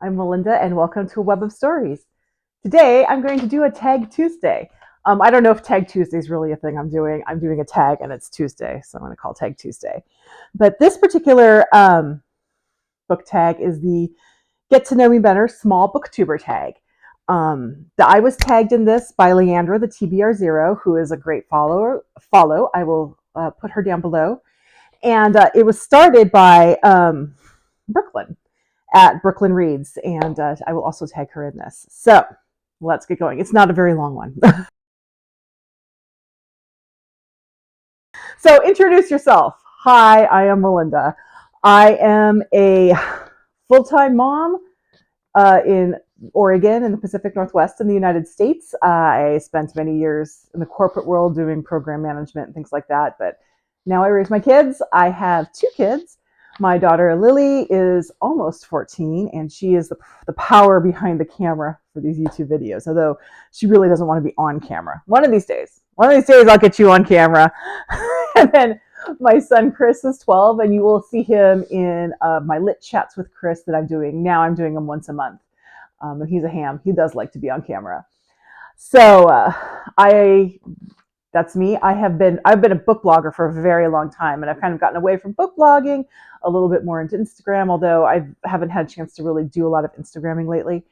I'm Melinda, and welcome to a Web of Stories. Today, I'm going to do a Tag Tuesday. I don't know if Tag Tuesday is really a thing I'm doing. I'm doing a tag, and it's Tuesday, so I'm going to call Tag Tuesday. But this particular book tag is the Get to Know Me Better Small Booktuber tag. I was tagged in this by Leandra, the TBR0, who is a great follow. I will put her down below. And it was started by Brooklyn at Brooklyn Reads, and I will also tag her in this. So let's get going. It's not a very long one. So introduce yourself. Hi, I am Melinda. I am a full-time mom in Oregon in the Pacific Northwest in the United States. I spent many years in the corporate world doing program management and things like that, but now I raise my kids. I have 2 kids. My daughter Lily is almost 14, and she is the power behind the camera for these YouTube videos, although she really doesn't want to be on camera. One of these days I'll get you on camera. And then my son Chris is 12, and you will see him in my lit chats with Chris that I'm doing. Now I'm doing them once a month. And he's a ham. He does like to be on camera. So that's me. I've been a book blogger for a very long time, and I've kind of gotten away from book blogging a little bit more into Instagram, although I haven't had a chance to really do a lot of Instagramming lately.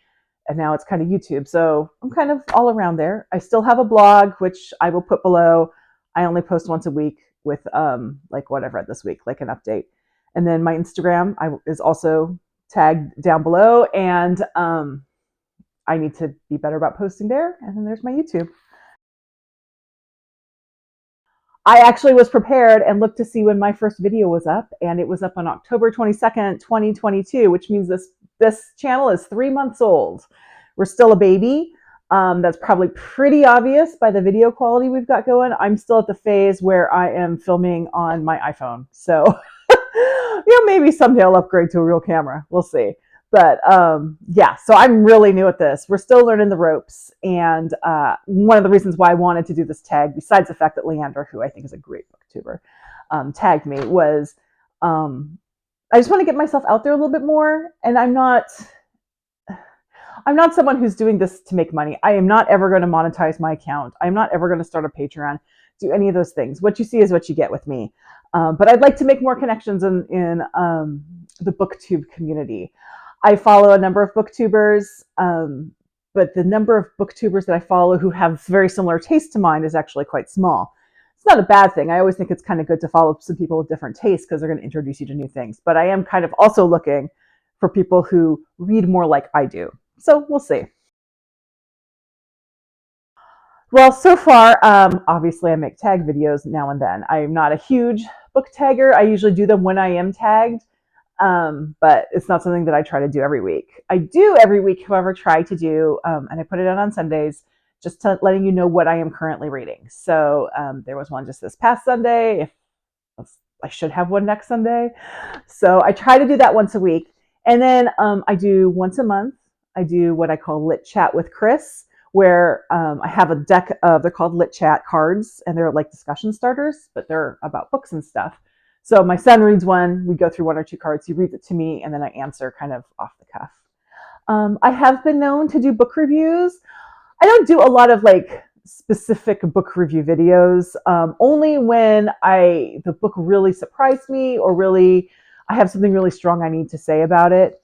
And now it's kind of YouTube. So I'm kind of all around there. I still have a blog, which I will put below. I only post once a week with like what I've read this week, like an update. And then my Instagram is also tagged down below, and I need to be better about posting there. And then there's my YouTube. I actually was prepared and looked to see when my first video was up, and it was up on October 22nd, 2022, which means this channel is 3 months old. We're still a baby. That's probably pretty obvious by the video quality we've got going. I'm still at the phase where I am filming on my iPhone. So, maybe someday I'll upgrade to a real camera. We'll see. But yeah, so I'm really new at this. We're still learning the ropes. And one of the reasons why I wanted to do this tag, besides the fact that Leandra, who I think is a great booktuber, tagged me, was I just want to get myself out there a little bit more. And I'm not someone who's doing this to make money. I am not ever going to monetize my account. I'm not ever going to start a Patreon, do any of those things. What you see is what you get with me. But I'd like to make more connections in the Booktube community. I follow a number of booktubers, but the number of booktubers that I follow who have very similar tastes to mine is actually quite small. It's not a bad thing. I always think it's kind of good to follow some people with different tastes because they're going to introduce you to new things. But I am kind of also looking for people who read more like I do. So we'll see. Well, so far, obviously I make tag videos now and then. I'm not a huge book tagger. I usually do them when I am tagged. But it's not something that I try to do every week. I do every week, however, try to do, and I put it out on Sundays, just letting you know what I am currently reading. So there was one just this past Sunday. I should have one next Sunday. So I try to do that once a week. And then I do once a month, I do what I call Lit Chat with Chris, where I have a deck of, they're called Lit Chat cards, and they're like discussion starters, but they're about books and stuff. So my son reads one, we go through 1 or 2 cards, he reads it to me, and then I answer kind of off the cuff. I have been known to do book reviews. I don't do a lot of like specific book review videos, only when the book really surprised me, or really I have something really strong I need to say about it.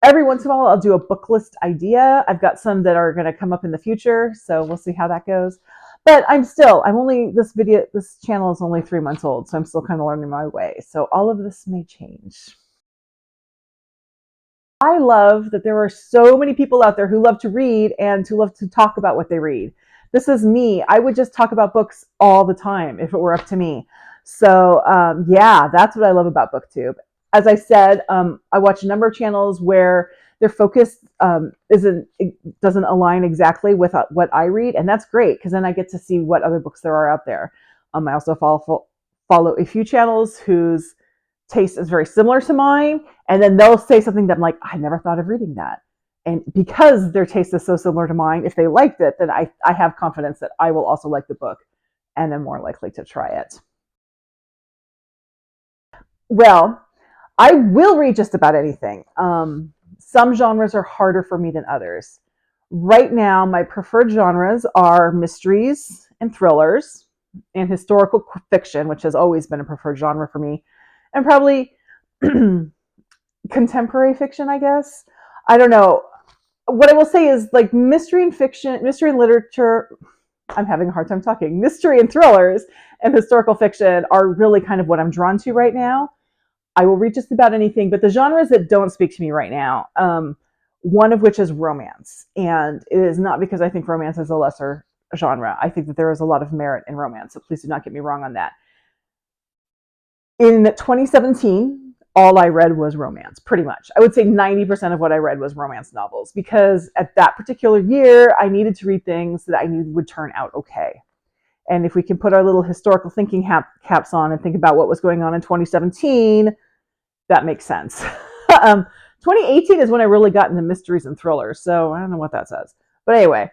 Every once in a while I'll do a book list idea. I've got some that are going to come up in the future, so we'll see how that goes. But this channel is only 3 months old, so I'm still kind of learning my way. So all of this may change. I love that there are so many people out there who love to read and who love to talk about what they read. This is me. I would just talk about books all the time if it were up to me. So yeah, that's what I love about Booktube. As I said, I watch a number of channels where their focus doesn't align exactly with what I read, and that's great because then I get to see what other books there are out there. I also follow a few channels whose taste is very similar to mine, and then they'll say something that I'm like, I never thought of reading that. And because their taste is so similar to mine, if they liked it, then I have confidence that I will also like the book, and I'm more likely to try it. Well, I will read just about anything. Some genres are harder for me than others. Right now, my preferred genres are mysteries and thrillers and historical fiction, which has always been a preferred genre for me, and probably contemporary fiction, I guess. I don't know. What I will say is like mystery and fiction, mystery and literature, I'm having a hard time talking. Mystery and thrillers and historical fiction are really kind of what I'm drawn to right now. I will read just about anything, but the genres that don't speak to me right now, one of which is romance. And it is not because I think romance is a lesser genre. I think that there is a lot of merit in romance, so please do not get me wrong on that. In 2017, all I read was romance, pretty much. I would say 90% of what I read was romance novels, because at that particular year, I needed to read things that I knew would turn out okay. And if we can put our little historical thinking caps on and think about what was going on in 2017, that makes sense. 2018 is when I really got into mysteries and thrillers, so I don't know what that says. But anyway,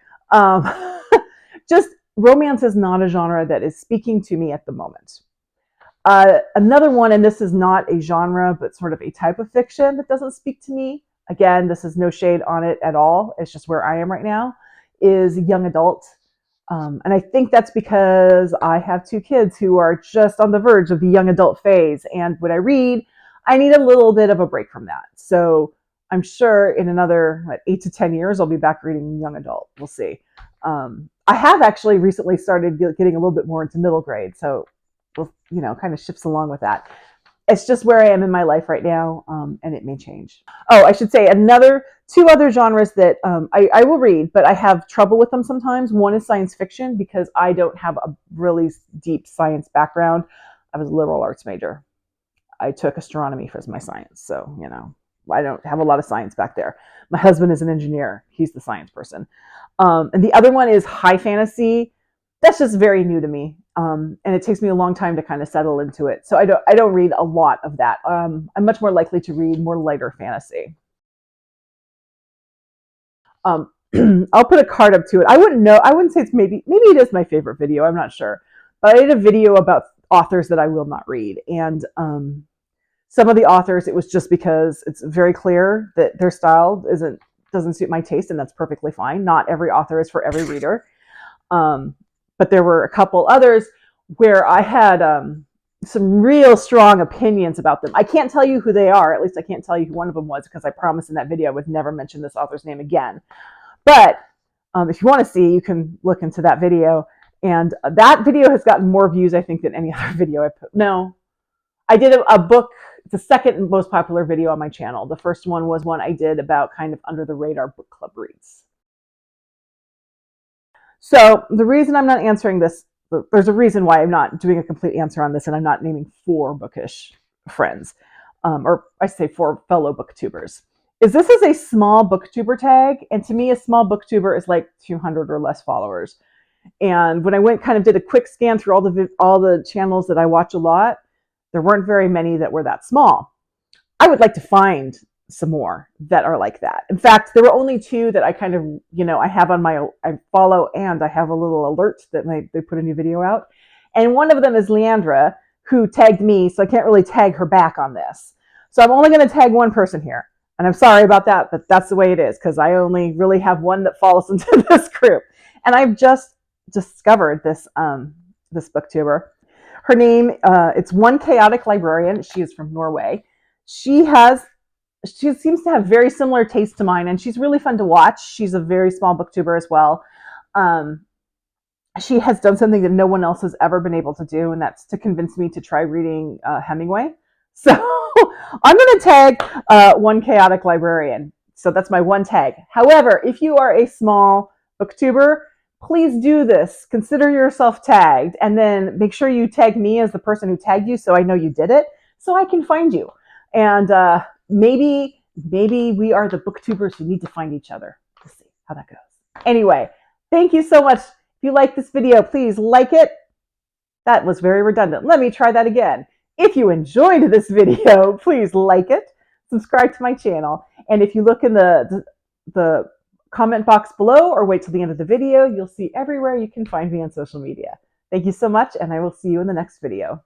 just romance is not a genre that is speaking to me at the moment. Another one, and this is not a genre, but sort of a type of fiction that doesn't speak to me. Again, this is no shade on it at all. It's just where I am right now, is young adult. And I think that's because I have two kids who are just on the verge of the young adult phase. And when I read, I need a little bit of a break from that. So I'm sure in another 8 to 10 years, I'll be back reading young adult. We'll see. I have actually recently started getting a little bit more into middle grade. So kind of shifts along with that. It's just where I am in my life right now, and it may change. Oh, I should say two other genres that I will read, but I have trouble with them sometimes. One is science fiction, because I don't have a really deep science background. I was a liberal arts major. I took astronomy as my science, so I don't have a lot of science back there. My husband is an engineer. He's the science person. And the other one is high fantasy. That's just very new to me. And it takes me a long time to kind of settle into it. So I don't read a lot of that. I'm much more likely to read more lighter fantasy. I'll put a card up to it. I wouldn't know. I wouldn't say it's maybe it is my favorite video. I'm not sure. But I did a video about authors that I will not read. And some of the authors, it was just because it's very clear that their style doesn't suit my taste, and that's perfectly fine. Not every author is for every reader. But there were a couple others where I had some real strong opinions about them. I can't tell you who they are. At least I can't tell you who one of them was, because I promised in that video I would never mention this author's name again. But if you want to see, you can look into that video. And that video has gotten more views, I think, than any other video I put. No, I did a book. It's the second most popular video on my channel. The first one was one I did about kind of under the radar book club reads. So the reason I'm not answering this, there's a reason why I'm not doing a complete answer on this, and I'm not naming 4 bookish friends, or I say 4 fellow booktubers, is this is a small booktuber tag. And to me, a small booktuber is like 200 or less followers. And when I kind of did a quick scan through all the channels that I watch a lot, there weren't very many that were that small. I would like to find some more that are like that. In fact, there were only 2 that I kind of, I have on I follow, and I have a little alert that they put a new video out. And one of them is Leandra, who tagged me, so I can't really tag her back on this. So I'm only going to tag one person here. And I'm sorry about that, but that's the way it is, because I only really have one that follows into this group. And I've just discovered this booktuber. Her name, it's One Chaotic Librarian. She is from Norway. She seems to have very similar taste to mine, and she's really fun to watch. She's a very small booktuber as well. She has done something that no one else has ever been able to do, and that's to convince me to try reading Hemingway. So I'm going to tag One Chaotic Librarian. So that's my one tag. However, if you are a small booktuber, please do this. Consider yourself tagged, and then make sure you tag me as the person who tagged you, so I know you did it, so I can find you. And maybe we are the booktubers who need to find each other. We'll see how that goes. Anyway, thank you so much. If you like this video, please like it. That was very redundant. Let me try that again. If you enjoyed this video, please like it, subscribe to my channel, and if you look in the comment box below or wait till the end of the video, you'll see everywhere you can find me on social media. Thank you so much, and I will see you in the next video.